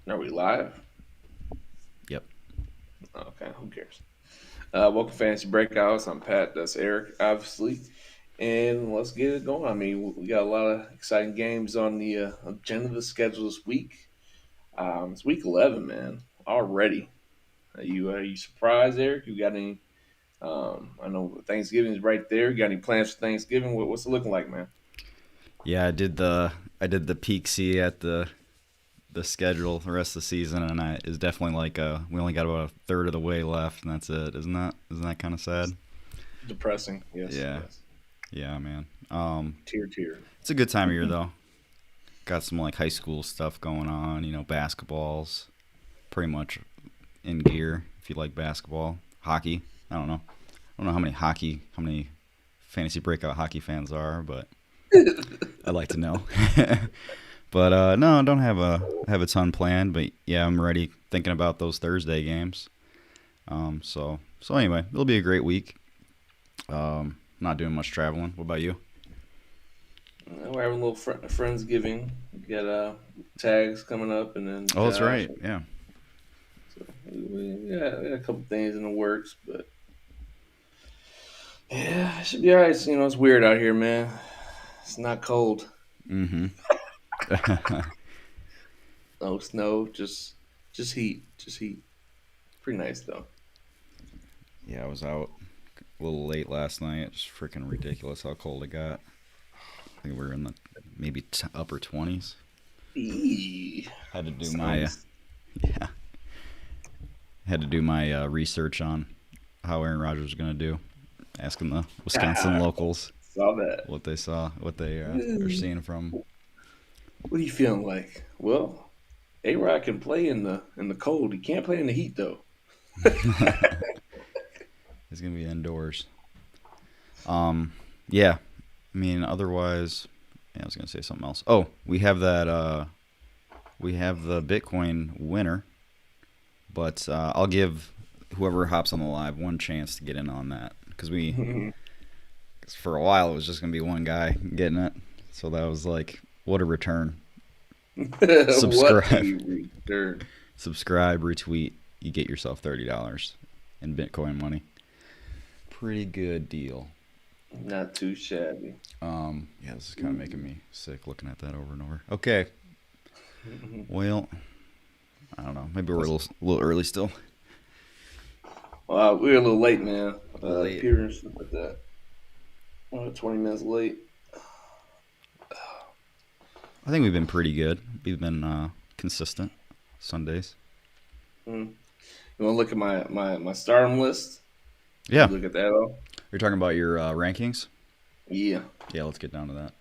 Are we live? Yep. Okay, who cares? Welcome to Fantasy Breakouts. I'm Pat. That's Eric, obviously. And let's get it going. I mean, we got a lot of exciting games on the agenda of the schedule this week. It's week 11, man. Already. Are you surprised, Eric? You got any? I know Thanksgiving is right there. You got any plans for Thanksgiving? What's it looking like, man? Yeah, I did the peak see at the schedule the rest of the season, and I is definitely like we only got about a third of the way left, and that's it. Isn't that kind of sad? Depressing. Yes, Yeah, yes. yeah, man. Tier. It's a good time of year though. Got some like high school stuff going on. Basketballs, pretty much in gear if you like basketball. Hockey, I don't know. I don't know how many fantasy breakout hockey fans are, but I'd like to know. But no, I don't have a ton planned. But yeah, I'm ready. Thinking about those Thursday games. So anyway, it'll be a great week. Not doing much traveling. What about you? We're having a little friendsgiving. We got tags coming up, and then Oh, that's Josh. right. Yeah. So we got a couple things in the works, but yeah, it should be alright. It's weird out here, man. It's not cold, Mm-hmm. no snow, just heat. Pretty nice though. Yeah, I was out a little late last night. It's freaking ridiculous how cold it got. I think we were in the maybe upper 20s. Eee. Had to do my Sounds. yeah. Had to do my research on how Aaron Rodgers was gonna do. Asking the Wisconsin locals Saw that. what they saw, what they are What seeing from. are you feeling like? Well, A Rod can play in the cold. He can't play in the heat though. He's gonna be indoors. Um, yeah. I mean, otherwise, yeah, I was gonna say something else. Oh, we have that. We have the Bitcoin winner, but I'll give whoever hops on the live one chance to get in on that because 'cause for a while it was just gonna be one guy getting it. So that was like, what a return. What Subscribe, a return. subscribe, retweet. You get yourself $30 in Bitcoin money. Pretty good deal. Not too shabby. Yeah, this is kind of making me sick looking at that over and over. Okay, well, I don't know. Maybe we're a little early still. Well, we were a little late, man. Late. Peter and stuff like that. 20 minutes late. I think we've been pretty good. We've been consistent Sundays. Mm. You want to look at my stardom list? Yeah. Look at that all. You're talking about your rankings? Yeah. Yeah, let's get down to that.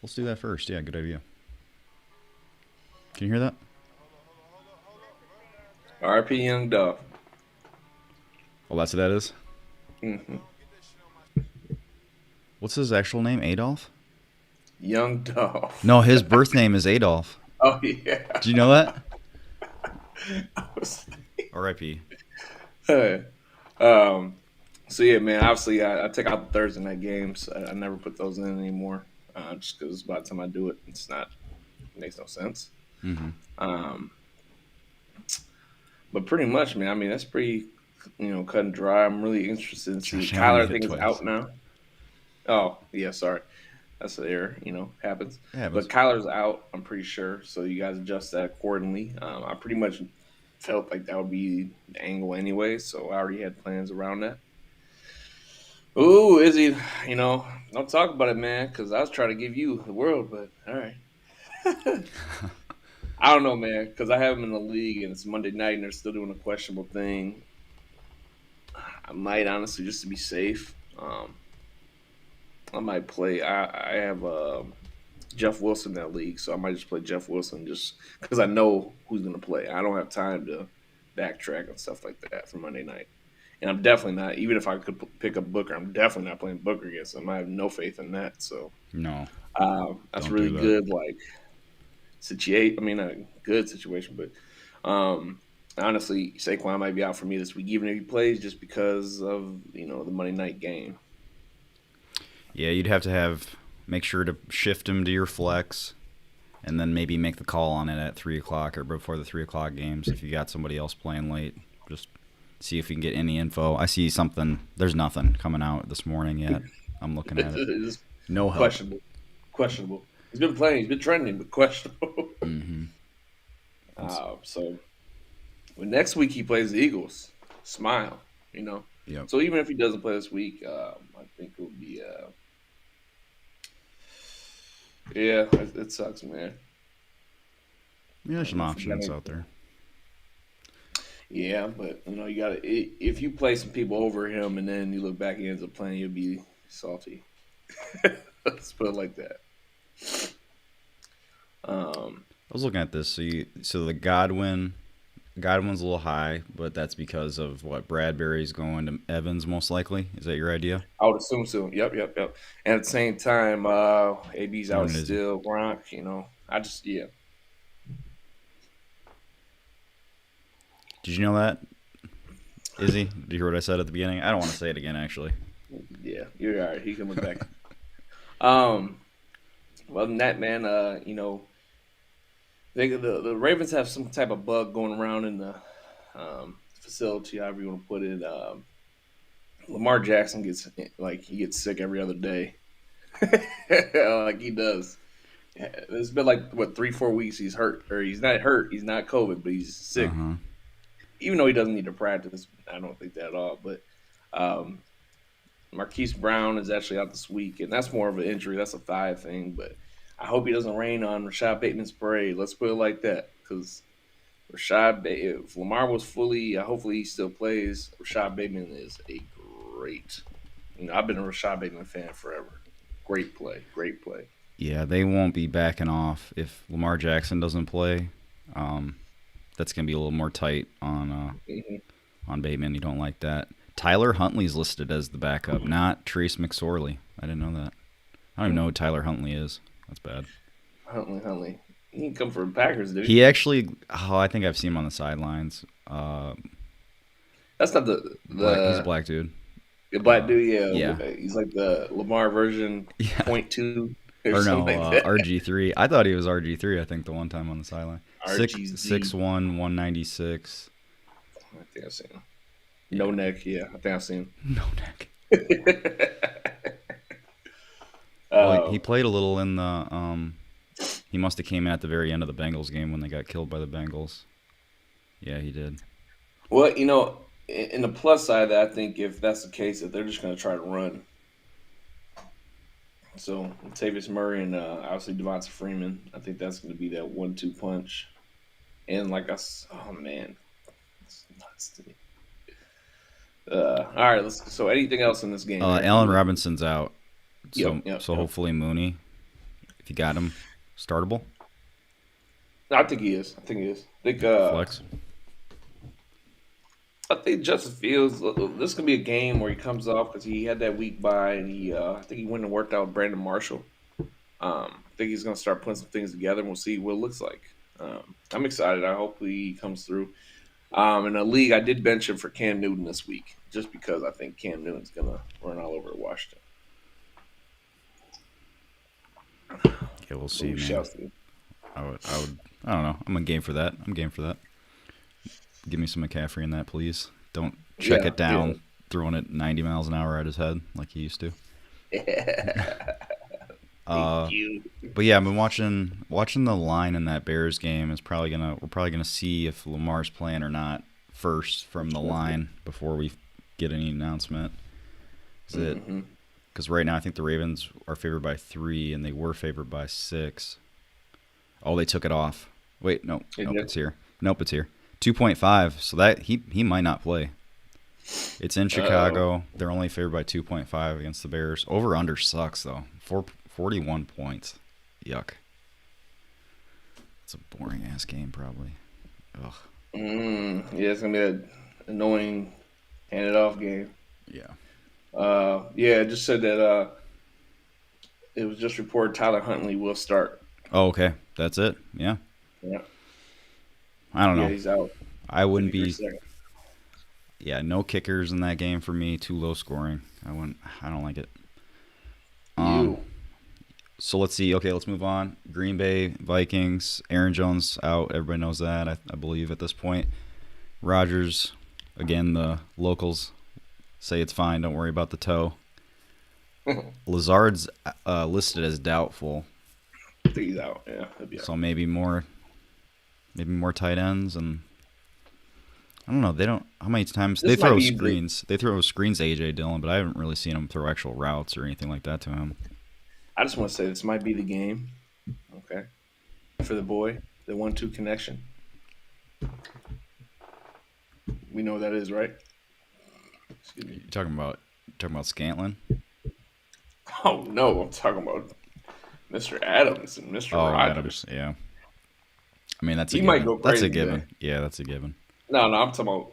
Let's do that first. Yeah, good idea. Can you hear that? R.P. Young Dog. Oh, that's what that is? Hmm. What's his actual name? Adolf? Young Dog. No, his birth name is Adolf. Oh yeah. Did you know that? I was R.I.P. um. So yeah, man. Obviously, I take out the Thursday night games. I never put those in anymore, just because by the time I do it, it makes no sense. Mm-hmm. Um, but pretty much, man. I mean, that's pretty, cut and dry. I'm really interested in seeing Josh Allen Kyler. I made it think is twice. out now. Oh yeah, sorry, that's an error. Happens. It happens. But Kyler's out. I'm pretty sure. So you guys adjust that accordingly. I pretty much felt like that would be the angle anyway. So I already had plans around that. Ooh, Izzy, don't talk about it, man, because I was trying to give you the world, but all right. I don't know, man, because I have them in the league and it's Monday night and they're still doing a questionable thing. I might honestly, just to be safe, I might play. I have Jeff Wilson in that league, so I might just play Jeff Wilson just because I know who's going to play. I don't have time to backtrack and stuff like that for Monday night. And I'm definitely not, even if I could pick up Booker, I'm definitely not playing Booker against him. I have no faith in that. So No, that's don't do really that. good, like, situation. I mean, a good situation, but honestly, Saquon might be out for me this week, even if he plays, just because of, the Monday night game. Yeah, you'd have to make sure to shift him to your flex. and then maybe make the call on it at 3 o'clock or before the 3 o'clock games. If you got somebody else playing late, just see if you can get any info. I see something. There's nothing coming out this morning yet. I'm looking at it. It's No help. Questionable. He's been playing. He's been trending, but questionable. Mm-hmm. So next week he plays the Eagles. Smile, Yep. So even if he doesn't play this week, I think it will be. Yeah, it sucks, man. Yeah, there's some options out there. Yeah, but you gotta if you play some people over him and then you look back and he ends up playing, you'll be salty. Let's put it like that. I was looking at this. So the Godwin's a little high, but that's because of what Bradbury's going to Evans most likely. Is that your idea? I would assume so. Yep. And at the same time, AB's out still. Gronk, I just yeah. Did you know that, Izzy? Did you hear what I said at the beginning? I don't want to say it again, actually. Yeah, you're all right. He can look back. Other than that, man, the Ravens have some type of bug going around in the facility, however you want to put it. Lamar Jackson gets sick every other day, like he does. It's been 3-4 weeks. He's hurt, or he's not hurt. He's not COVID, but he's sick. Uh-huh. Even though he doesn't need to practice, I don't think that at all. But Marquise Brown is actually out this week, and that's more of an injury. That's a thigh thing, but I hope he doesn't rain on Rashad Bateman's parade. Let's put it like that, because if Lamar was fully, hopefully he still plays. Rashad Bateman is a great. I've been a Rashad Bateman fan forever. Great play. Yeah, they won't be backing off if Lamar Jackson doesn't play. That's gonna be a little more tight on Bateman. You don't like that. Tyler Huntley's listed as the backup, not Trace McSorley. I didn't know that. I don't even know who Tyler Huntley is. That's bad. Huntley. He didn't come from Packers, did he? He actually. I think I've seen him on the sidelines. That's not the he's a black dude. The black dude, yeah. He's like the Lamar version, 0.2 or no, like RG3. I thought he was RG3. I think the one time on the sideline. 6'1", 196. I think I've seen him. No neck, yeah. I think I've seen him. No neck. Well, he played a little in the. He must have came in at the very end of the Bengals game when they got killed by the Bengals. Yeah, he did. Well, in the plus side of that, I think if that's the case, that they're just going to try to run. So, Latavius Murray and obviously Devonta Freeman, I think that's going to be that 1-2 punch. And oh man, it's nuts to me. All right, so anything else in this game? Allen Robinson's out. So, yep. Hopefully Mooney, if you got him, startable. I think he is. I think Flex. I think Justin Fields. This could be a game where he comes off because he had that week bye, and I think he went and worked out with Brandon Marshall. I think he's going to start putting some things together, and we'll see what it looks like. I'm excited. I hope he comes through. In the league, I did bench him for Cam Newton this week, just because I think Cam Newton's going to run all over Washington. Yeah, we'll see, man. I don't know. I'm game for that. Give me some McCaffrey in that, please. Don't check it down, throwing it 90 miles an hour at his head like he used to. Thank you. But yeah, I've been watching the line in that Bears game. We're probably gonna see if Lamar's playing or not first from the line before we get any announcement. Because right now I think the Ravens are favored by 3 and they were favored by 6. Oh, they took it off. Wait, no, it's here. Nope, it's here. 2.5. So that he might not play. It's in Chicago. They're only favored by 2.5 against the Bears. Over under sucks though. 41 points. Yuck. It's a boring ass game probably. Ugh. Yeah, it's gonna be an annoying hand it off game. Yeah. Yeah, it just said that it was just reported Tyler Huntley will start. Oh, okay. That's it. Yeah. Yeah. I don't know. Yeah, he's out. I wouldn't be. Yeah, no kickers in that game for me. Too low scoring. I don't like it. So let's see. Okay, let's move on. Green Bay Vikings. Aaron Jones out. Everybody knows that, I believe, at this point. Rodgers, again, the locals say it's fine. Don't worry about the toe. Lazard's listed as doubtful. I think he's out. Yeah, he'll be out. So maybe more tight ends, and I don't know. They don't. How many times This they might throw be screens? They throw screens to AJ Dillon, but I haven't really seen him throw actual routes or anything like that to him. I just want to say this might be the game. Okay, for the boy, the 1-2 connection. We know what that is, right? Excuse me. You talking about Scantlin? Oh no, I'm talking about Mr. Adams and Mr. Oh, Rogers. Adams. Yeah. I mean, that's He a might given. go That's a crazy given. today. Yeah, that's a given. No, I'm talking about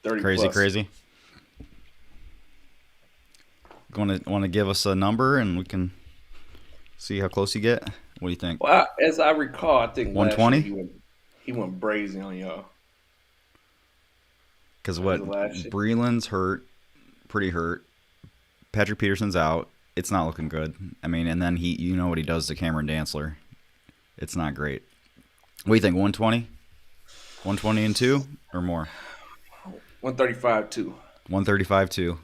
30 plus. Crazy. Want to give us a number and we can see how close you get? What do you think? Well, as I recall, I think last 120? year he went brazy on y'all. Because Was what? it last year? Breland's hurt, pretty hurt. Patrick Peterson's out. It's not looking good. I mean, and then you know what he does to Cameron Dantzler. It's not great. What do you think? 120? 120 and 2 or more? 135 too. 135 2.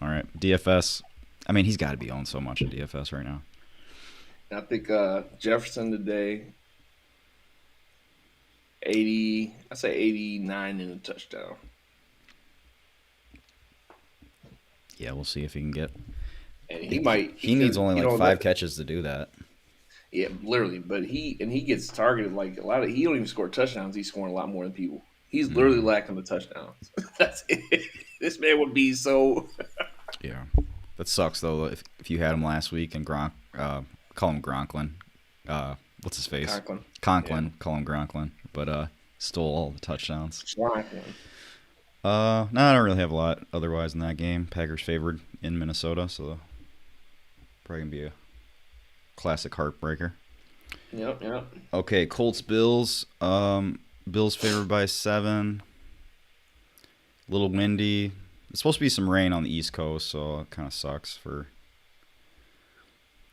All right. DFS. I mean, he's got to be owned so much in DFS right now. I think Jefferson today, 80. I say 89 in a touchdown. Yeah, we'll see if he can get. And he might. He needs only like 5 that, catches to do that. Yeah, literally. But he gets targeted like a lot of. He don't even score touchdowns. He's scoring a lot more than people. He's literally lacking the touchdowns. That's it. This man would be so. Yeah, that sucks though. If you had him last week and Gronk, call him Gronklin. What's his face? Conklin. Yeah. Call him Gronklin. But stole all the touchdowns. Gronklin. No, I don't really have a lot otherwise in that game. Packers favored in Minnesota, so probably gonna be a classic heartbreaker. Yep. Okay, Colts Bills. Bills favored by 7. A little windy. It's supposed to be some rain on the East Coast, so it kind of sucks for.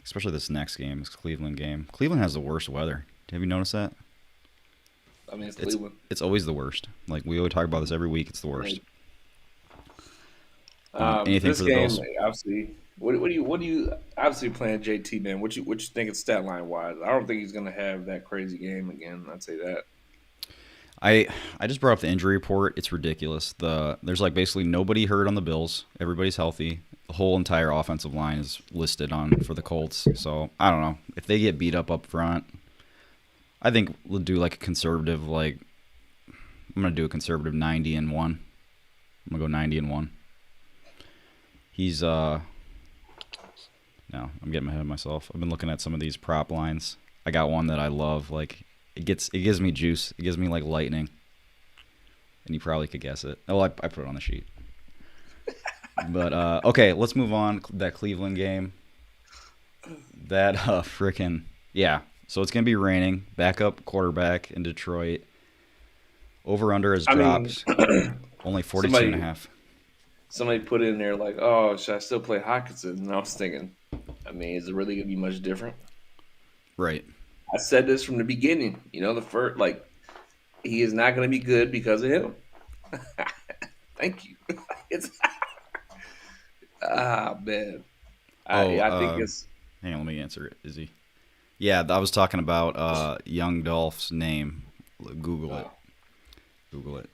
Especially this next game, this Cleveland game. Cleveland has the worst weather. Have you noticed that? I mean, it's Cleveland. It's always the worst. Like we always talk about this every week. It's the worst. Anything this for the game, Bills? Obviously, what do you obviously playing JT, man? What you think it's stat line wise? I don't think he's gonna have that crazy game again. I'd say that. I just brought up the injury report. It's ridiculous. There's like basically nobody hurt on the Bills. Everybody's healthy. The whole entire offensive line is listed on for the Colts. So I don't know if they get beat up front. I think we'll do like a conservative, I'm gonna do a conservative 90-1. I'm gonna go 90-1. He's no, I'm getting ahead of myself. I've been looking at some of these prop lines. I got one that I love. Like it gives me juice. It gives me like lightning. And you probably could guess it. Oh, I put it on the sheet. But okay, let's move on. That Cleveland game. That yeah. So it's gonna be raining. Backup quarterback in Detroit. Over under has dropped. Only 42.5. Somebody put in there like, oh, should I still play Hawkinson? And I was thinking, I mean, is it really gonna be much different? Right. I said this from the beginning. The first he is not gonna be good because of him. Thank you. Man. I think it's. Hang on, let me answer it. Is he? Yeah, I was talking about young Dolph's name. Google it. Google it.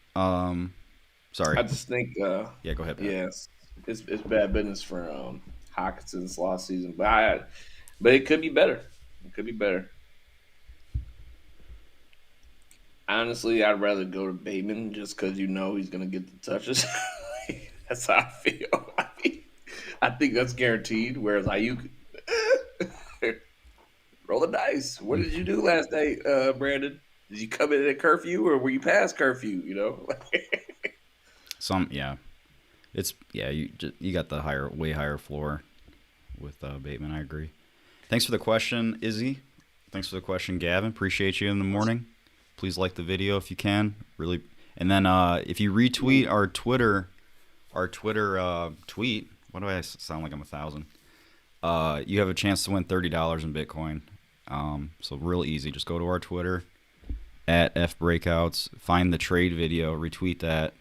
Sorry. I just think. Yeah, go ahead. Pat. Yes, it's bad business for Hawkinson's last season, but it could be better. It could be better. Honestly, I'd rather go to Bateman just because he's going to get the touches. That's how I feel. I think that's guaranteed. Whereas Ayuk, roll the dice. What did you do last night, Brandon? Did you come in at curfew or were you past curfew? You got the way higher floor with Bateman. I agree. Thanks for the question, Izzy. Thanks for the question, Gavin. Appreciate you in the morning. Please like the video if you can. Really, and then if you retweet our Twitter tweet. Why do I sound like I'm 1,000? You have a chance to win $30 in Bitcoin. So real easy. Just go to our Twitter at FBreakouts, find the trade video, retweet that,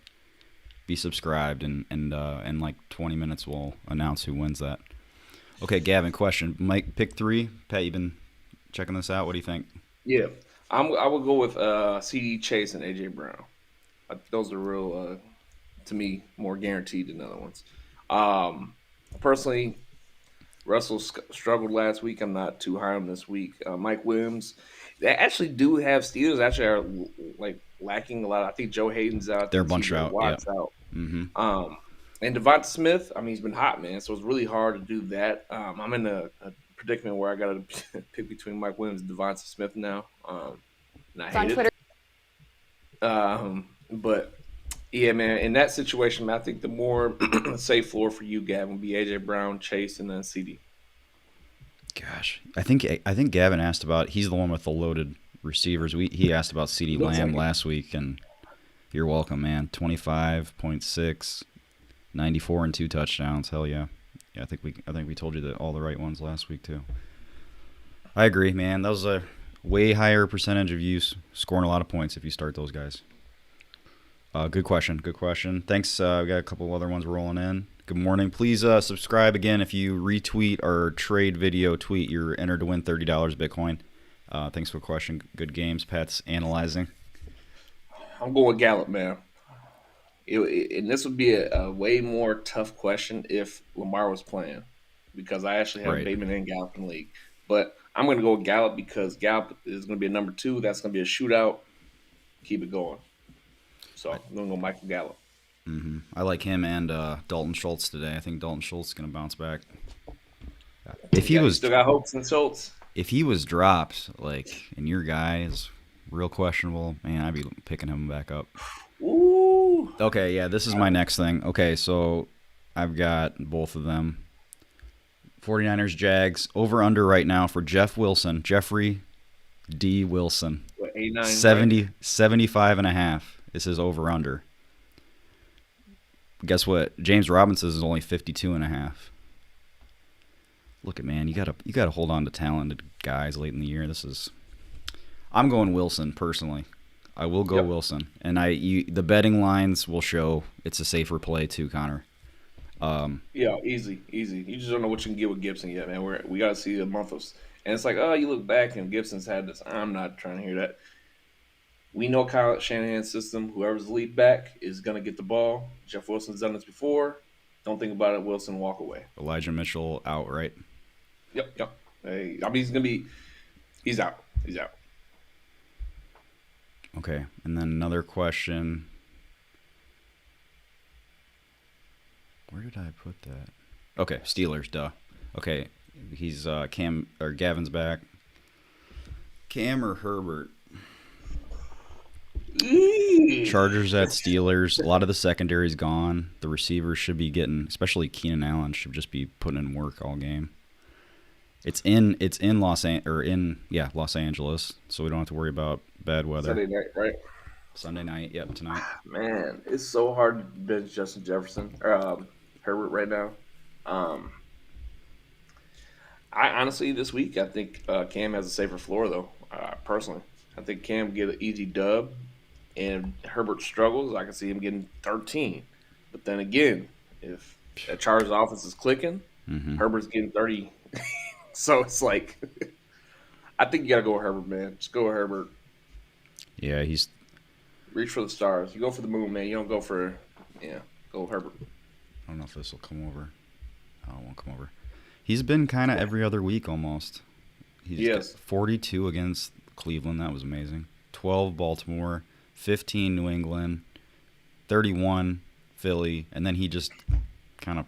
be subscribed, and in like 20 minutes we'll announce who wins that. Okay, Gavin, question. Mike, pick 3. Pat, you've been checking this out. What do you think? Yeah, I would go with CD Chase and AJ Brown. Those are real, to me, more guaranteed than other ones. Personally, Russell struggled last week. I'm not too high on this week. Mike Williams, they actually do have Steelers. Actually, are like lacking a lot. I think Joe Hayden's out. They're a bunch out. Watt's Yeah. out. Mm-hmm. And Devonta Smith. I mean, he's been hot, man. So it's really hard to do that. I'm in a predicament where I got to pick between Mike Williams and Devonta Smith now. And I hate it. But yeah, man, in that situation, man, I think the more safe floor for you, Gavin, would be AJ Brown, Chase, and then CD. Gosh, I think Gavin asked about. He's the one with the loaded receivers. He asked about CD Lamb last week, and you're welcome, man. 25.6, 94 and 2 touchdowns. Hell yeah. Yeah, I think we told you that all the right ones last week too. I agree, man. That was a way higher percentage of you scoring a lot of points if you start those guys. Good question. Thanks. We got a couple other ones rolling in. Good morning. Please subscribe again. If you retweet our trade video tweet, you're entered to win $30 Bitcoin. Thanks for the question. Good games. Pat's analyzing. I'm going with Gallup, man. And this would be a way more tough question if Lamar was playing, because I actually have Bateman and Gallup in the league. But I'm going to go with Gallup because Gallup is going to be a number 2. That's going to be a shootout. Keep it going. So I'm going to go Michael Gallup. Mm-hmm. I like him and Dalton Schultz today. I think Dalton Schultz is going to bounce back. If he was still got hopes and Schultz. If he was dropped, and your guy is real questionable, man, I'd be picking him back up. Ooh. Okay, yeah, this is my next thing. Okay, so I've got both of them. 49ers, Jags, over-under right now for Jeffrey D. Wilson. What, 89? 75.5 is his over-under. Guess what? James Robinson's is only 52.5. Look at, man, you gotta hold on to talented guys late in the year. I'm going Wilson personally. I will go Wilson, and the betting lines will show it's a safer play too, Connor. Yeah, easy. You just don't know what you can get with Gibson yet, man. We got to see a month of, and it's like, oh, you look back and Gibson's had this. I'm not trying to hear that. We know Kyle Shanahan's system. Whoever's the lead back is gonna get the ball. Jeff Wilson's done this before. Don't think about it. Wilson, walk away. Elijah Mitchell out, right? Yep. Hey, I mean, he's out. Okay, and then another question. Where did I put that? Okay, Steelers, duh. Okay, he's Gavin's back. Cam or Herbert? Chargers at Steelers. A lot of the secondary's gone. The receivers should be getting, especially Keenan Allen, should just be putting in work all game. It's in Los Angeles, so we don't have to worry about bad weather. Sunday night, right? Sunday night, yep, tonight. Man, it's so hard to bench Justin Jefferson or Herbert right now. I honestly, this week, I think Cam has a safer floor, though. Personally, I think Cam get an easy dub, and Herbert struggles. I can see him getting 13. But then again, if that Chargers offense is clicking, Herbert's getting 30. So it's like, I think you got to go with Herbert, man. Just go with Herbert. Yeah, reach for the stars. You go for the moon, man. You don't go for, go with Herbert. I don't know if this will come over. Oh, it won't come over. He's been kind of every other week almost. He's 42 against Cleveland. That was amazing. 12 Baltimore, 15 New England, 31 Philly, and then he just kind of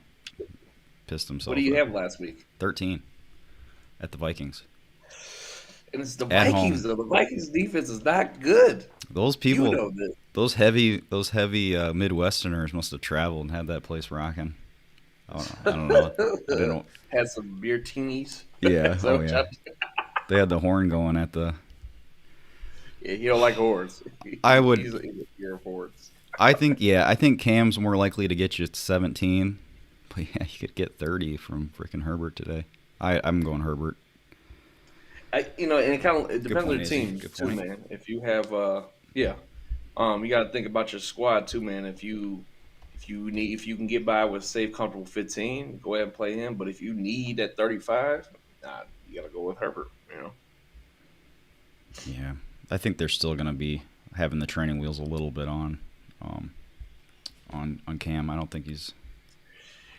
pissed himself. What do you have last week? 13 at the Vikings. And it's the Vikings, though. The Vikings defense is not good. Those people, those heavy Midwesterners must have traveled and had that place rocking. I don't know. Had some beer teenies. Yeah. Yeah. They had the horn going at the. Yeah, you don't like horns. I would. He's a fear of horns. I think Cam's more likely to get you 17, but yeah, you could get 30 from freaking Herbert today. I'm going Herbert. And it Good depends on point, your Izzy. team Good too, point. man. If you have, yeah, you got to think about your squad too, man. If you can get by with safe, comfortable 15, go ahead and play him. But if you need at 35, nah, you got to go with Herbert. Yeah, I think they're still going to be having the training wheels a little bit um, on Cam. I don't think he's.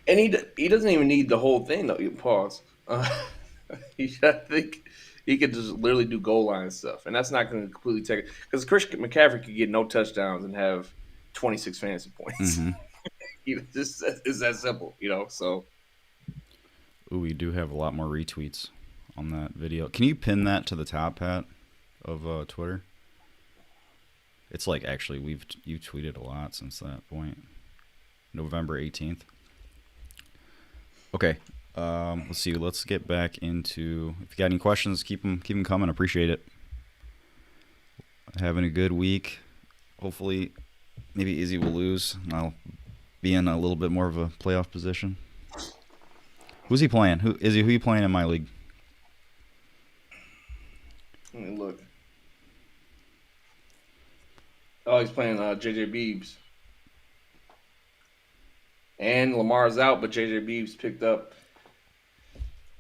And he doesn't even need the whole thing though. You pause. I think he could just literally do goal line stuff, and that's not going to completely take it because Christian McCaffrey could get no touchdowns and have 26 fantasy points. Mm-hmm. Just it's that simple, So Ooh, we do have a lot more retweets on that video. Can you pin that to the top, Pat, of Twitter? It's like actually you've tweeted a lot since that point. November 18th. Okay. Let's see. Let's get back into. If you got any questions, keep them coming. Appreciate it. Having a good week. Hopefully, maybe Izzy will lose. I'll be in a little bit more of a playoff position. Who's he playing? Who are you playing in my league? let me look. Oh, he's playing JJ Beebs. And Lamar's out, but JJ Beebs picked up.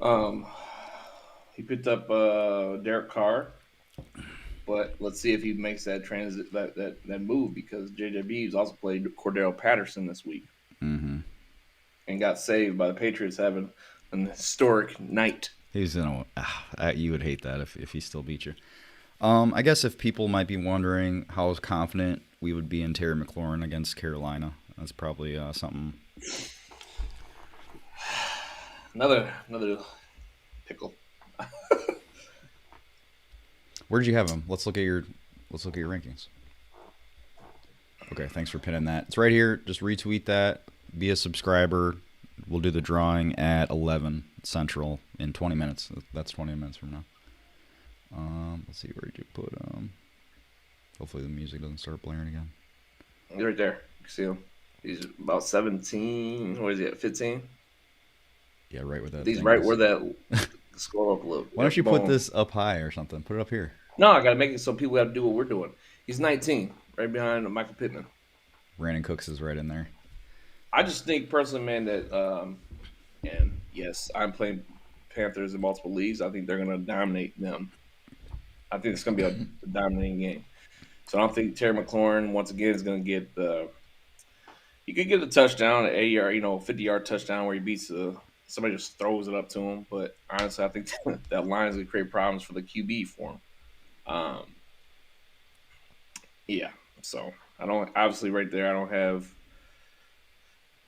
Um, he picked up Derek Carr, but let's see if he makes that transit that move because JJ Beebs also played Cordell Patterson this week Mm-hmm. and got saved by the Patriots having an historic night. He's in a. You would hate that if he still beat you. I guess if people might be wondering how confident we would be in Terry McLaurin against Carolina, that's probably something. Another pickle. Where did you have him? Let's look at your rankings. Okay, thanks for pinning that. It's right here. Just retweet that. Be a subscriber. We'll do the drawing at 11 Central in 20 minutes. That's 20 minutes from now. Let's see, where did you put hopefully the music doesn't start blaring again. Right there. You can see him. He's about 17. What is he at? 15? Yeah, right where that. He's thing right is. where that. Scroll up a little. Why don't you put Boom. this up high or something? Put it up here. No, I gotta make it so people have to do what we're doing. He's 19, right behind Michael Pittman. Brandon Cooks is right in there. I just think personally, man, that and yes, I'm playing Panthers in multiple leagues. I think they're gonna dominate them. I think it's gonna be a dominating game. So I don't think Terry McLaurin once again is gonna get he could get a touchdown, an 80-yard, 50-yard touchdown where he beats somebody just throws it up to him. But honestly, I think that line is gonna create problems for the QB for him. Yeah. So I don't obviously right there. I don't have.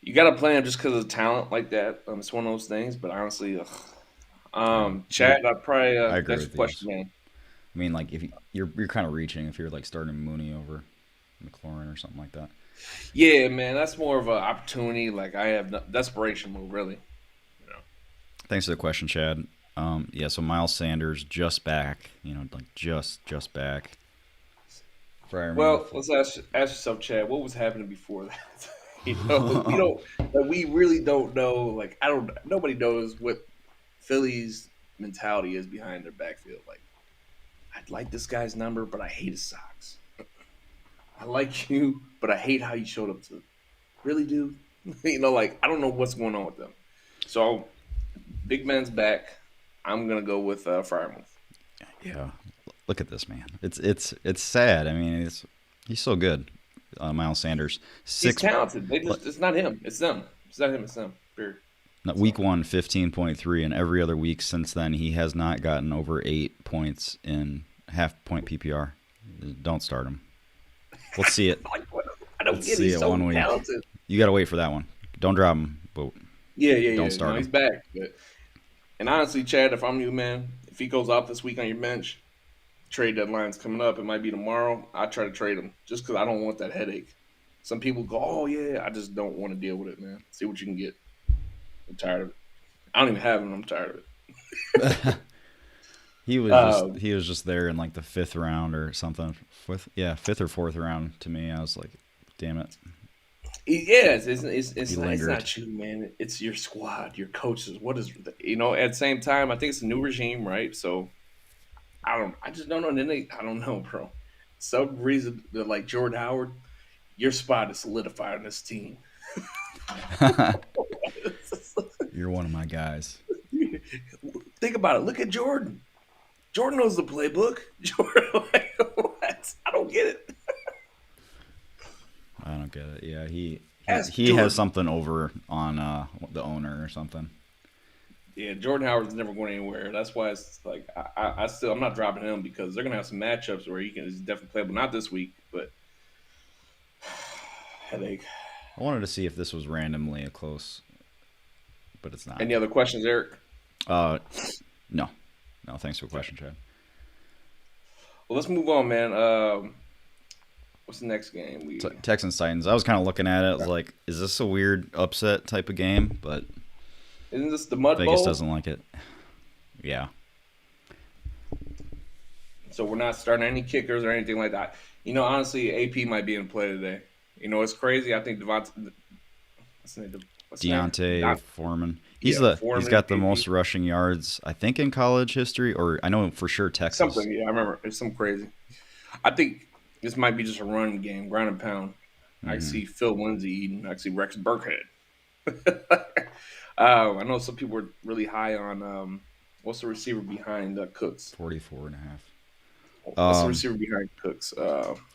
You got to play him just because of talent like that. It's one of those things. But honestly, Chad, I probably I agree that's with your question, you. man. I mean, like if you're kind of reaching if you're like starting Mooney over McLaurin or something like that. Yeah, man, that's more of an opportunity. Like I have desperation move, really. Thanks for the question, Chad. Yeah, so Miles Sanders just back. Like just back. Well, let's ask yourself, Chad, what was happening before that? We really don't know. Like nobody knows what Philly's mentality is behind their backfield. Like I'd like this guy's number, but I hate his socks. I like you, but I hate how you showed up to. Really, dude? Like I don't know what's going on with them. So Big Ben's back. I'm gonna go with Freiermuth. Yeah, look at this man. It's sad. I mean, he's so good. Miles Sanders, He's talented. It's not him. It's them. It's not him. It's them. Period. Week 1, 15.3, and every other week since then, he has not gotten over 8 points in half-point PPR. Don't start him. Let's see it. I don't get it. He's so talented. You got to wait for that one. Don't drop him. But don't start him. He's back. And honestly, Chad, if I'm you, man, if he goes off this week on your bench, trade deadline's coming up. It might be tomorrow. I try to trade him just because I don't want that headache. Some people go, "Oh yeah," I just don't want to deal with it, man. See what you can get. I'm tired of it. I don't even have him. I'm tired of it. he was just there in like the 5th round or something. 5th or 4th round to me. I was like, damn it. Yes, He it's lingered. not you, man. It's your squad, your coaches. What is at the same time? I think it's a new regime, right? So I just don't know. And then I don't know, bro. Some reason they're like Jordan Howard, your spot is solidified on this team. You're one of my guys. Think about it. Look at Jordan. Jordan knows the playbook. Jordan, like, what? I don't get it. I don't get it. Yeah, he he, Ask he has Jordan. something over on the owner or something. Yeah, Jordan Howard's never going anywhere. That's why it's like I'm not dropping him because they're gonna have some matchups where he can is definitely playable. Not this week, but headache. I wanted to see if this was randomly a close, but it's not. Any other questions, Eric? Uh, no, no. Thanks for the question, Chad. Well, let's move on, man. What's the next game? Texans Titans. I was kind of looking at it. I was like, is this a weird upset type of game? But Isn't this the Mud Vegas Bowl? doesn't like it. Yeah. So we're not starting any kickers or anything like that. Honestly, AP might be in play today. It's crazy. I think Devontae. What's his name? What's his name? Deontay Foreman. Yeah, He's Foreman, got the AP. most rushing yards I think in college history, or I know for sure Texas. Something. Yeah, I remember. It's something crazy. I think this might be just a run game, ground and pound. I Hmm. see Phil Lindsay eating. I see Rex Burkhead. I know some people were really high on what's the receiver behind Cooks? 44 and a half. What's the receiver behind Cooks?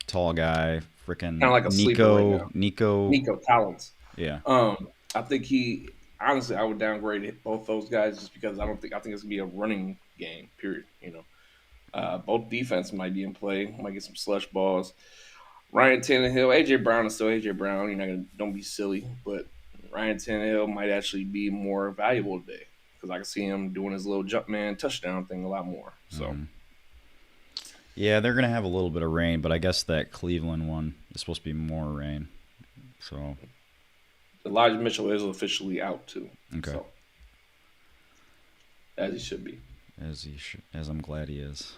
Tall guy, Kind freaking of like a sleeper right now. Nico. Nico Collins. Yeah. I think he honestly I would downgrade both those guys just because I think it's gonna be a running game. Period. Both defense might be in play. Might get some slush balls. Ryan Tannehill, AJ Brown is still AJ Brown. Don't be silly, but Ryan Tannehill might actually be more valuable today because I can see him doing his little jump man touchdown thing a lot more. So Hmm. Yeah, they're gonna have a little bit of rain, but I guess that Cleveland one is supposed to be more rain. So Elijah Mitchell is officially out too. okay, So as he should be. as I'm glad he is.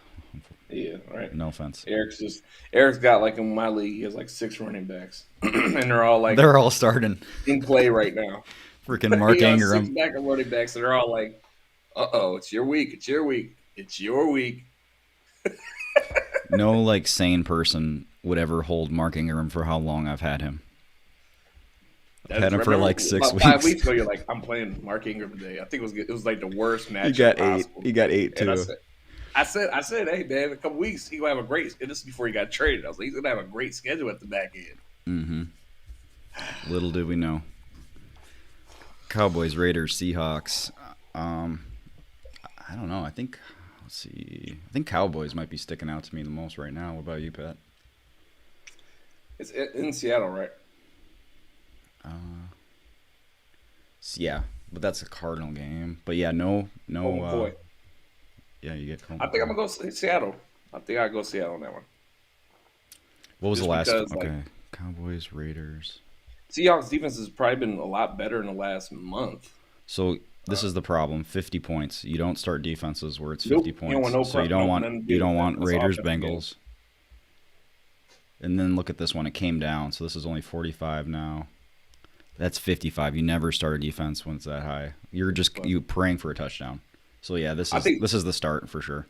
Yeah, right. No offense. Eric's got like in my league, he has like six running backs, and they're all like They're all starting. in play right now. Freaking Mark He has six Ingram. backup running backs, and they're all like, it's your week, it's your week, it's your week." No like sane person would ever hold Mark Ingram for how long I've had him. I've had him for Remember, like 6 about 5 weeks. weeks ago, you're like, "I'm playing Mark Ingram today." I think it was like the worst He matchup got 8. possible. He got 8 And too. I said, "Hey man, in a couple weeks he gonna have a great." And this is before he got traded. I was like, "He's gonna have a great schedule at the back end." Mm-hmm. Little did we know. Cowboys, Raiders, Seahawks. Um, I don't know. Let's see. I think Cowboys might be sticking out to me the most right now. What about you, Pat? It's in Seattle, right? Uh, yeah, but that's a Cardinal game. But yeah, no. Oh boy, Yeah, you get Colt I think I'm McCoy. gonna go Seattle. I think I go Seattle on that one, What was the just last? because like Okay, Cowboys, Raiders. Seahawks defense has probably been a lot better in the last month. So this is the problem. 50 points. You don't start defenses where it's Nope, 50 you don't want points. no So you pro, don't no want nothing to you do with don't that. want That's Raiders, offensive game. Bengals. And then look at this one. It came down. So this is only 45 now. That's 55. You never start a defense when it's that high. You're just But you praying for a touchdown. So yeah, I think this is the start for sure.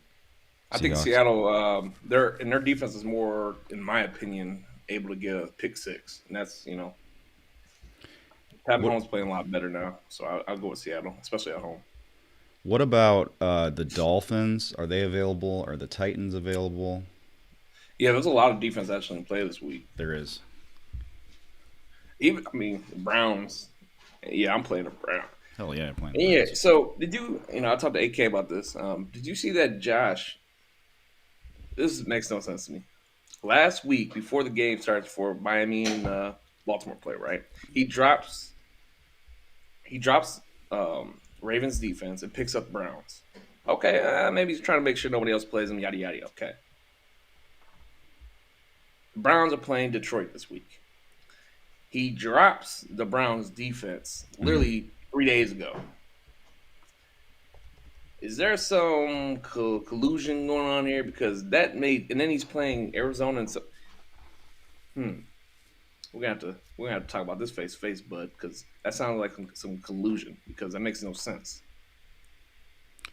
I think Seahawks. Seattle, their defense is more, in my opinion, able to get a pick six, and that's Pat What Mahomes playing a lot better now, so I'll go with Seattle, especially at home. what about the Dolphins? Are they available? Are the Titans available? Yeah, there's a lot of defense actually in play this week. There is. Even I mean the Browns. Yeah, I'm playing the Browns. Hell yeah, playing the And yeah, Browns. so did I talked to AK about this. Did you see that Josh? This makes no sense to me. Last week, before the game starts for Miami and Baltimore play, right? He drops he drops Ravens defense and picks up Browns. Okay, maybe he's trying to make sure nobody else plays him. Yada yada. Okay, the Browns are playing Detroit this week. He drops the Browns defense Hmm. literally 3 days ago. Is there some collusion going on here? Because that made, and then he's playing Arizona. And so, hmm. we're gonna have to talk about this face to face, bud, because that sounds like some collusion because that makes no sense.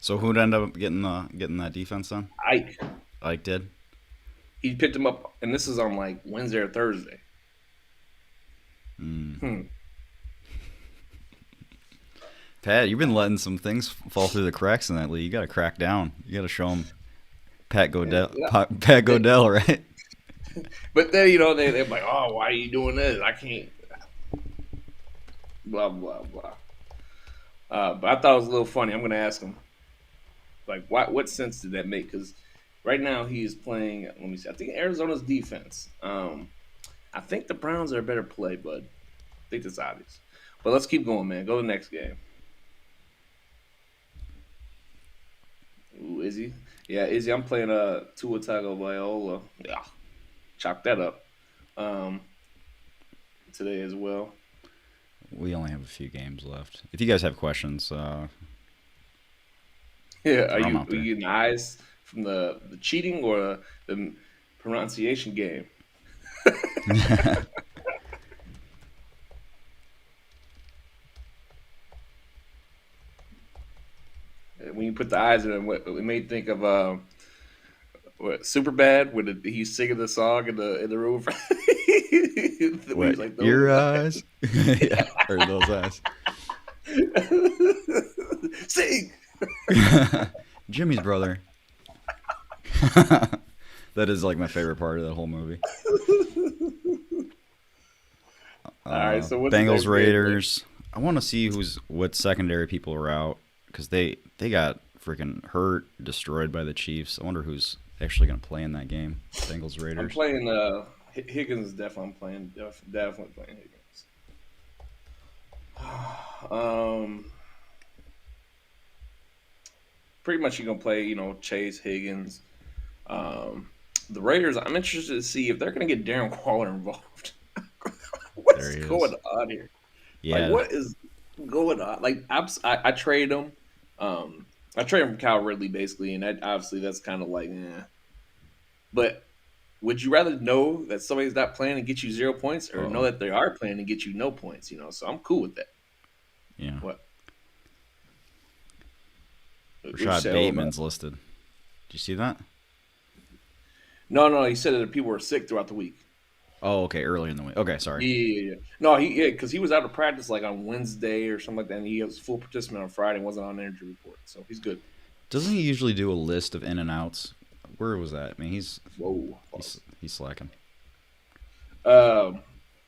So who'd end up getting that defense then? Ike, Ike did. he picked him up, and this is on like Wednesday or Thursday. Mm. Hmm. Pat, you've been letting some things fall through the cracks in that league. You got to crack down. You got to show them Pat Godell, Yeah. Pat Godell, right? But then they're like, oh, why are you doing this? I can't. Blah blah blah. But I thought it was a little funny. I'm gonna ask him like, what sense did that make? Because right now he is playing. Let me see. I think Arizona's defense. I think the Browns are a better play, bud. I think that's obvious. But let's keep going, man. Go to the next game. Ooh, Izzy. Yeah, Izzy. I'm playing Tua Tagovailoa. Yeah, chop that up. Um, today as well. We only have a few games left. If you guys have questions, Yeah, throw 'em out are there. you getting eyes from the cheating or the pronunciation game? When you put the eyes in it, it made me think of what Super Bad when he's singing the song in the room. When What? he's like Your those eyes? Yeah, or those eyes. sing. Jimmy's brother. That is like my favorite part of the whole movie. All right, so what's the Bengals next game, man? Raiders. I want to see what secondary people are out because they got freaking hurt, destroyed by the Chiefs. I wonder who's actually going to play in that game. Bengals I'm Raiders. playing Higgins. Definitely, I'm playing. Definitely playing Higgins. Pretty much you're gonna play. Chase Higgins. Um, the Raiders. I'm interested to see if they're gonna get Darren Waller involved. There What's he going is. on here? Like, Yeah, what is going on? Like, I trade him. I trade him for Cal Ridley basically, and obviously that's kind of like, But would you rather know that somebody's not playing and get you 0 points, or know uh-oh. that they are playing and get you no points? So I'm cool with that. Yeah. What? What you Rashad say all about? Bateman's listed. Did you see that? No, no, he said that people were sick throughout the week. Oh, okay, early in the week. Okay, sorry. Yeah. No, because he was out of practice like on Wednesday or something like that, and he was full participant on Friday and wasn't on the injury report, so he's good. Doesn't he usually do a list of in and outs? Where was that? I mean, Whoa. he's slacking. Um,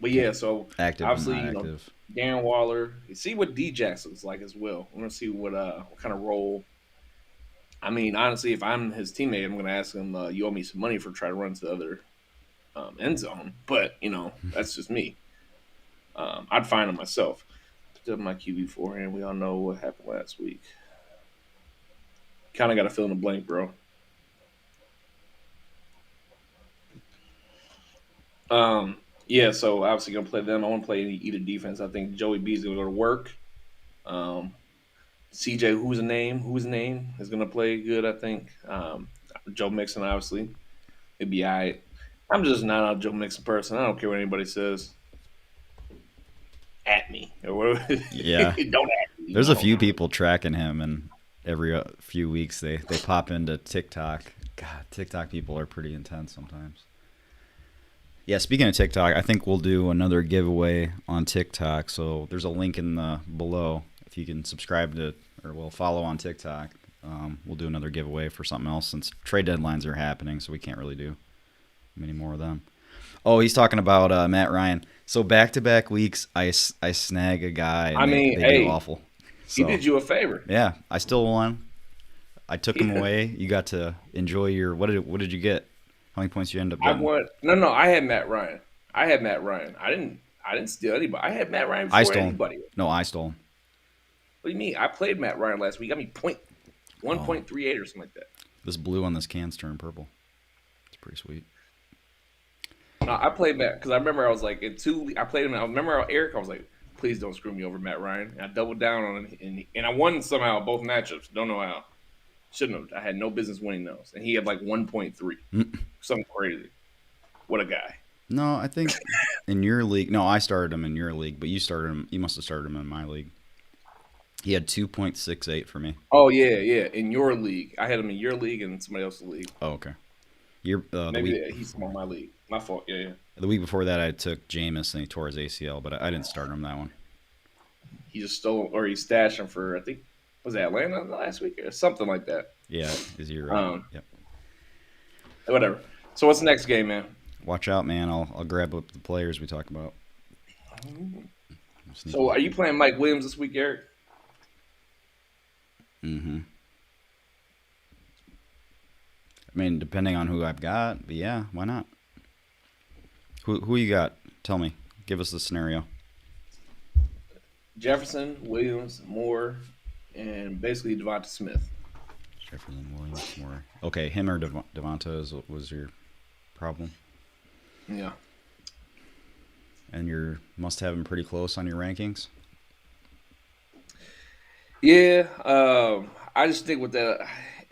but yeah, so Active and obviously, not active. Darren Waller. You see what D-Jax looks like as well. We're gonna see what kind of role. I mean, honestly, if I'm his teammate, I'm gonna ask him, "You owe me some money for trying to run to the other end zone." But that's just me. I'd find him myself. Picked up my QB forehand. We all know what happened last week. Kind of got to fill in the blank, bro. Yeah, so obviously gonna play them. I want to play either defense. I think Joey B is gonna go to work. Um, CJ, whose name is gonna play good. I think Joe Mixon, obviously, it'd be all right. I'm just not a Joe Mixon person. I don't care what anybody says. At me or whatever. Yeah, Don't at me. there's a few people tracking him, and every few weeks they pop into TikTok. God, TikTok people are pretty intense sometimes. Yeah, speaking of TikTok, I think we'll do another giveaway on TikTok. So there's a link in the below if you can subscribe to follow on TikTok. We'll do another giveaway for something else since trade deadlines are happening, so we can't really do many more of them. Oh, he's talking about Matt Ryan. So back-to-back weeks, I snag a guy, I and mean, they do hey, awful. he So did you a favor. yeah, I still won. I took him Yeah. away. You got to enjoy your what did you get? How many points did you end up I getting? want no. I had Matt Ryan. I didn't steal anybody. I had Matt Ryan I before stole him. anybody. No, I stole him. What do you mean? I played Matt Ryan last week. He got me Oh, 1.38 or something like that. this blue on this can's turned purple. It's pretty sweet. No, I played Matt because I remember I was like I played him. I remember Eric. I was like, please don't screw me over, Matt Ryan. And I doubled down on it, and I won somehow both matchups. Don't know how. Shouldn't have. I had no business winning those, and he had like 1.3, Mm. something crazy. What a guy. No, I think in your league. No, I started him in your league, but you started him. You must have started him in my league. He had 2.68 for me. Oh yeah, yeah. In your league, I had him in your league and somebody else's league. Oh, okay. Your Maybe he's on my league. My fault. Yeah, yeah. the week before that, I took Jameis and he tore his ACL, but I didn't start him that one. He just stole or he stashed him for I think was that Atlanta last week or something like that. Yeah, is he right? Yep. Whatever. So what's the next game, man? Watch out, man. I'll grab up the players we talk about. So are you playing Mike Williams this week, Eric? Mm-hmm. I mean, depending on who I've got, but yeah, why not? Who you got? Tell me. Give us the scenario. Jefferson, Williams, Moore, and basically Devonta Smith. Jefferson, Williams, Moore. Okay, him or Devonta was your problem? Yeah. And you must have him pretty close on your rankings? Yeah. I just think with that,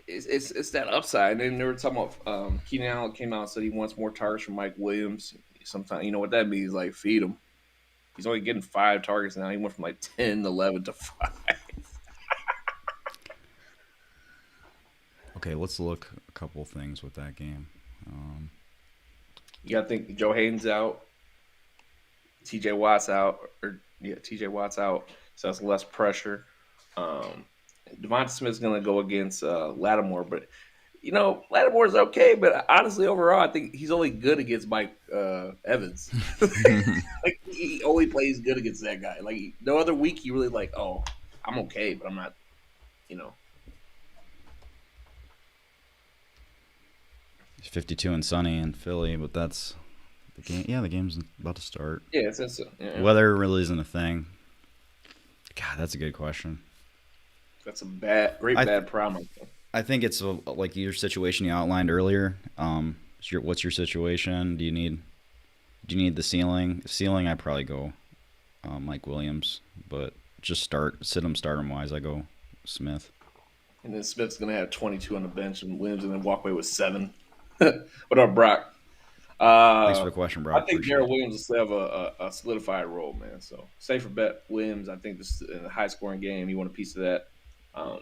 it's that upside. And then they were talking about Keenan Allen came out and said he wants more targets from Mike Williams. Sometimes, you know what that means? Like, feed him. He's only getting 5 targets now. He went from like 10, 11 to 5. Okay, let's look a couple things with that game. You got to think Joe Hayden's out. TJ Watt's out. TJ Watt's out. So that's less pressure. Devonta Smith's going to go against Lattimore. But, you know, Lattimore's okay. But honestly, overall, I think he's only good against Mike Evans. Like, he only plays good against that guy. Like, no other week, he really like, oh, I'm okay, but I'm not, you know. It's 52 and sunny in Philly, but that's the game. Yeah, the game's about to start. Yeah, it's yeah. Weather really isn't a thing. God, that's a good question. That's a bad problem. I think it's like your situation you outlined earlier. What's your situation? Do you need the ceiling? Ceiling, I probably go Mike Williams, but just sit him wise. I go Smith. And then Smith's gonna have 22 on the bench, and Williams and then walk away with 7. What up, Brock? Thanks for the question, Brock. I think Darrell Williams will still have a solidified role, man. So safer bet Williams. I think this is a high scoring game. You want a piece of that. I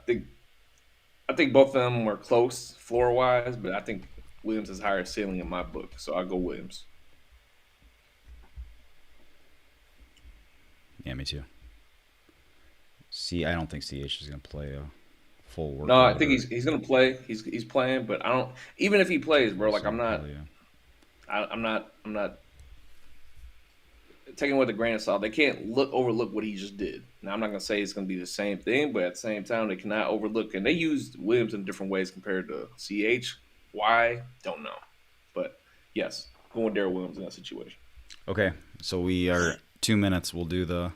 think both of them were close floor wise, but I think Williams is higher ceiling in my book. So I'll go Williams. Yeah, me too. I don't think CH is gonna play a full work. No, I think he's gonna play. He's playing, but I don't. Even if he plays, bro, like I'm not. I'm not taking it with a grain of salt. They can't overlook what he just did. Now I'm not gonna say it's gonna be the same thing, but at the same time, they cannot overlook. And they used Williams in different ways compared to CH. Why? Don't know. But yes, going Darrell Williams in that situation. Okay, so we are 2 minutes. We'll do the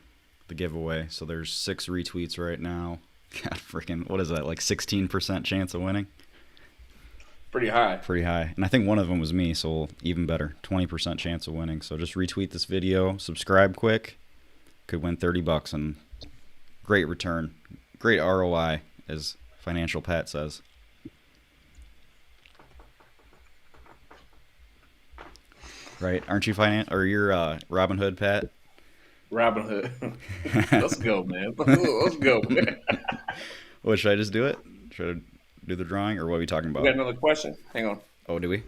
giveaway. So there's 6 retweets right now. God, freaking, what is that? Like 16% chance of winning? Pretty high. Pretty high. And I think one of them was me, so even better. 20% chance of winning. So just retweet this video, subscribe quick. Could win $30 and great return. Great ROI, as Financial Pat says. Right? Aren't you you're Robin Hood, Pat? Robin Hood. Let's go, man. Let's go, man. What, should I just do it? Should I do the drawing, or what are we talking about? We got another question. Hang on. Oh, do we?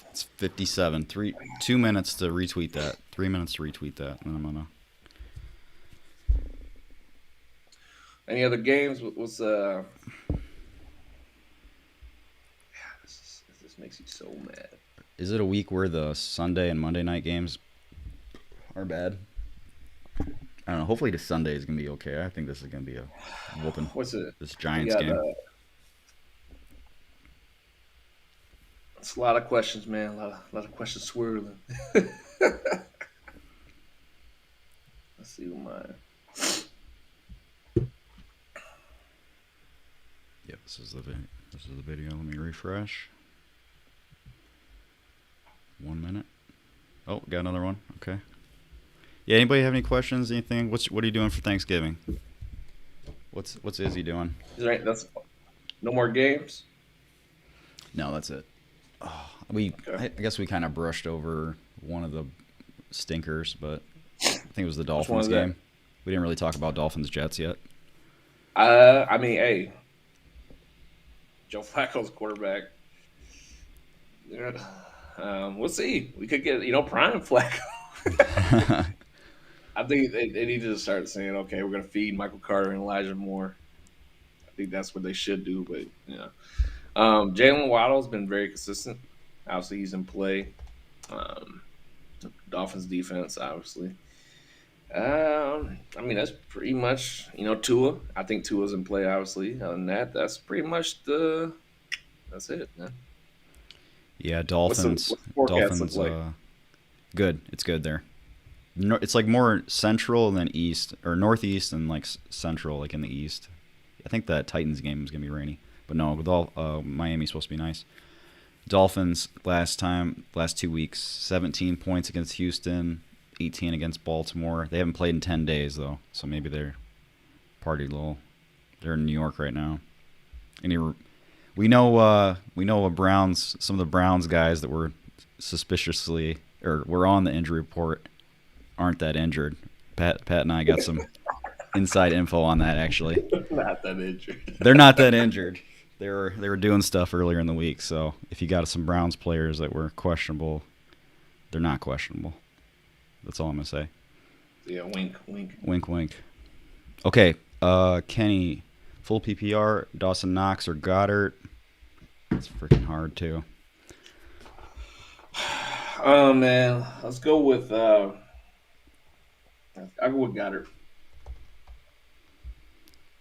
It's 57. 2 minutes to retweet that. 3 minutes to retweet that. And I'm gonna. Any other games? What's This makes you so mad. Is it a week where the Sunday and Monday night games are bad? I don't know. Hopefully the Sunday is gonna be okay. I think this is gonna be a whooping. What's it? This Giants game. It's a lot of questions, man. A lot of questions swirling. Let's see what mine. Yep, this is the video. Let me refresh. 1 minute. Oh, got another one. Okay. Yeah. Anybody have any questions? Anything? What are you doing for Thanksgiving? What's Izzy doing? That's no more games. No, that's it. I Okay. guess we kind of brushed over one of the stinkers, but I think it was the Which one Dolphins is that? game. We didn't really talk about Dolphins Jets yet. I mean, hey, Joe Flacco's quarterback. Yeah. We'll see. We could get prime Flacco. I think they need to start saying, okay, we're going to feed Michael Carter and Elijah Moore. I think that's what they should do. But Jalen Waddle's been very consistent. Obviously, he's in play. Um, Dolphins defense, obviously. I mean, that's pretty much Tua. I think Tua's in play. Obviously, other than that, that's pretty much that's it, man. Yeah, What's the forecast look Dolphins. like? Good. It's good there. No, it's like more central than east or northeast and like central, like in the east. I think that Titans game is gonna be rainy, but no, with all Miami's supposed to be nice. Dolphins last 2 weeks, 17 points against Houston, 18 against Baltimore. They haven't played in 10 days though, so maybe they're party little. They're in New York right now. Any we know some of the Browns guys that were suspiciously or were on the injury report aren't that injured. Pat and I got some inside info on that actually. Not that injured. They're not that injured. They were doing stuff earlier in the week, so if you got some Browns players that were questionable, they're not questionable. That's all I'm gonna say. Yeah, wink, wink. Wink, wink. Okay, Kenny, full PPR, Dawson Knox or Goddard. It's freaking hard too. Oh man, let's go with. I'll go with Goddard.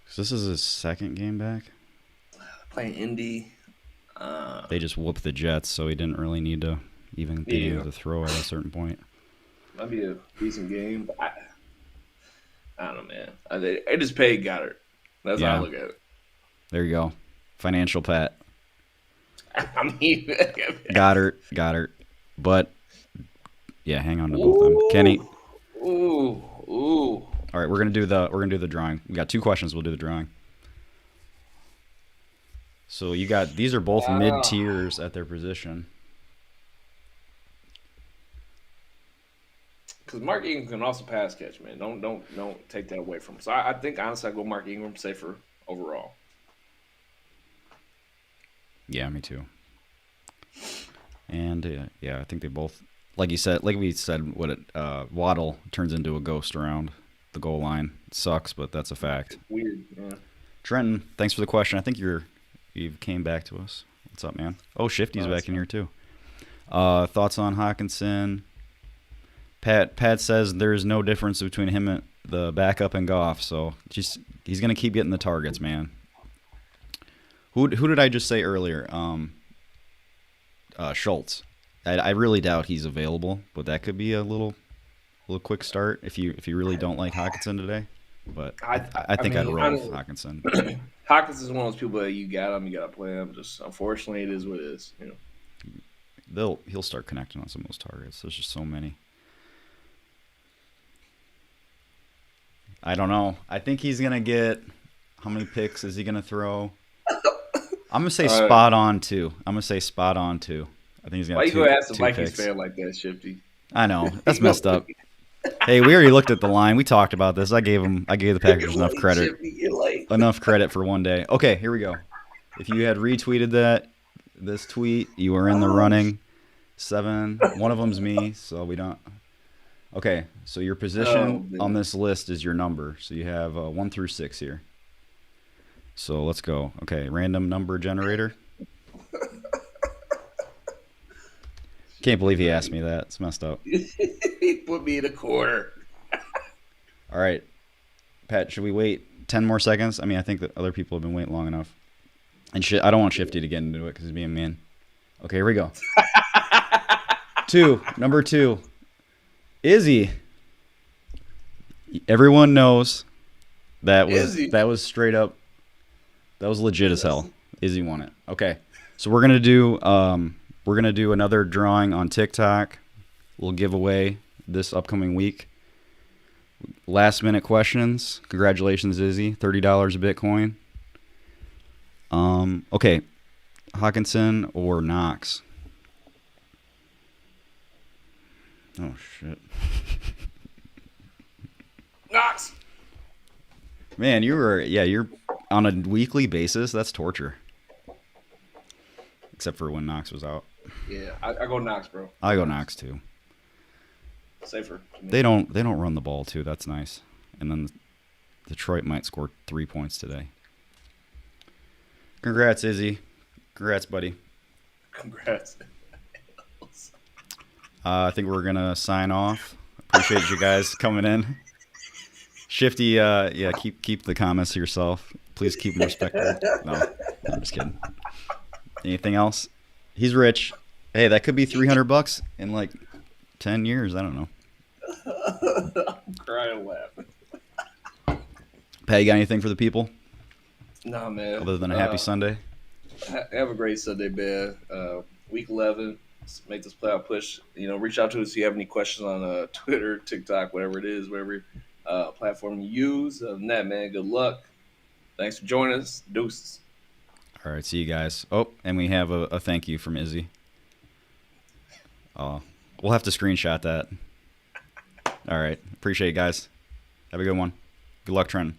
'Cause this is his second game back. Playing Indy. Uh, They just whooped the Jets, so he didn't really need to even be able yeah, to throw at a certain point. might be a decent game, but I don't know, man. I just paid Goddard. That's how I Yeah, look at it. there you go. Financial Pat. I mean, Goddard. But yeah, hang on to both of them. Kenny. ooh, ooh, ooh. All right, we're gonna do the drawing. We got two questions. We'll do the drawing. So you got these are both mid Wow. tiers at their position. Because Mark Ingram can also pass catch, man. Don't take that away from him. So I think honestly, I go Mark Ingram safer overall. Yeah, me too. And yeah, I think they both, like you said, like we said, Waddle turns into a ghost around the goal line. It sucks, but that's a fact. Weird. Yeah. Trenton, thanks for the question. I think you came back to us. What's up, man? Oh, Shifty's No, that's back in fine. here too. Thoughts on Hawkinson? Pat says there's no difference between him and the backup and Goff, so he's gonna keep getting the targets, man. Who did I just say earlier? Schultz. I really doubt he's available, but that could be a little quick start if you really don't like Hawkinson today. But I I think I'd mean, roll with Hawkinson. Hawkins is one of those people that you got him, you got to play him. Just unfortunately, it is what it is. He'll start connecting on some of those targets. There's just so many. I don't know. I think he's gonna get. How many picks is he gonna throw? I'm gonna say Uh, spot on two. I think he's gonna why have you go ask a two Vikings picks. fan like that, Shifty? I know that's messed up. Hey, we already looked at the line. We talked about this. I gave the Packers You're enough late, credit. Shifty. You're late. Enough credit for one day. Okay, here we go. If you had retweeted this tweet, you were in the Oh, running. 7. One of them's me, so we don't. Okay, so your oh position on man. this list is your number. So you have 1 through 6 here. So let's go. Okay, random number generator. Can't believe he asked me that. It's messed up. He put me in a corner. All right, Pat, should we wait 10 more seconds? I mean, I think that other people have been waiting long enough. And I don't want Shifty to get into it because he's being mean. Okay, here we go. Number 2, Izzy. Everyone knows Izzy. that was straight up. That was legit as That's, hell. Izzy won it. Okay, so we're gonna do another drawing on TikTok. We'll give away this upcoming week. Last minute questions. Congratulations, Izzy. $30 a Bitcoin. Okay, Hawkinson or Knox. Oh shit. Knox. Man, you're on a weekly basis. That's torture. Except for when Knox was out. Yeah, I go Knox, bro. I go Knox too. Safer. They don't run the ball too. That's nice. And then Detroit might score 3 points today. Congrats, Izzy. Congrats, buddy. Congrats. I think we're gonna sign off. Appreciate you guys coming in. Shifty, yeah, keep the comments to yourself. Please keep them respectful. No, I'm just kidding. Anything else? He's rich. Hey, that could be $300 in like 10 years. I don't know. I'm crying laughing. Pat, you got anything for the people? Nah, man. Other than a happy Sunday? Have a great Sunday, man. Week 11. Let's make this playoff push. Reach out to us if you have any questions on Twitter, TikTok, whatever it is, whatever platform you use. Other than that, man, good luck. Thanks for joining us. Deuces. All right, see you guys. Oh, and we have a thank you from Izzy. We'll have to screenshot that. All right. Appreciate it, guys. Have a good one. Good luck, Trent.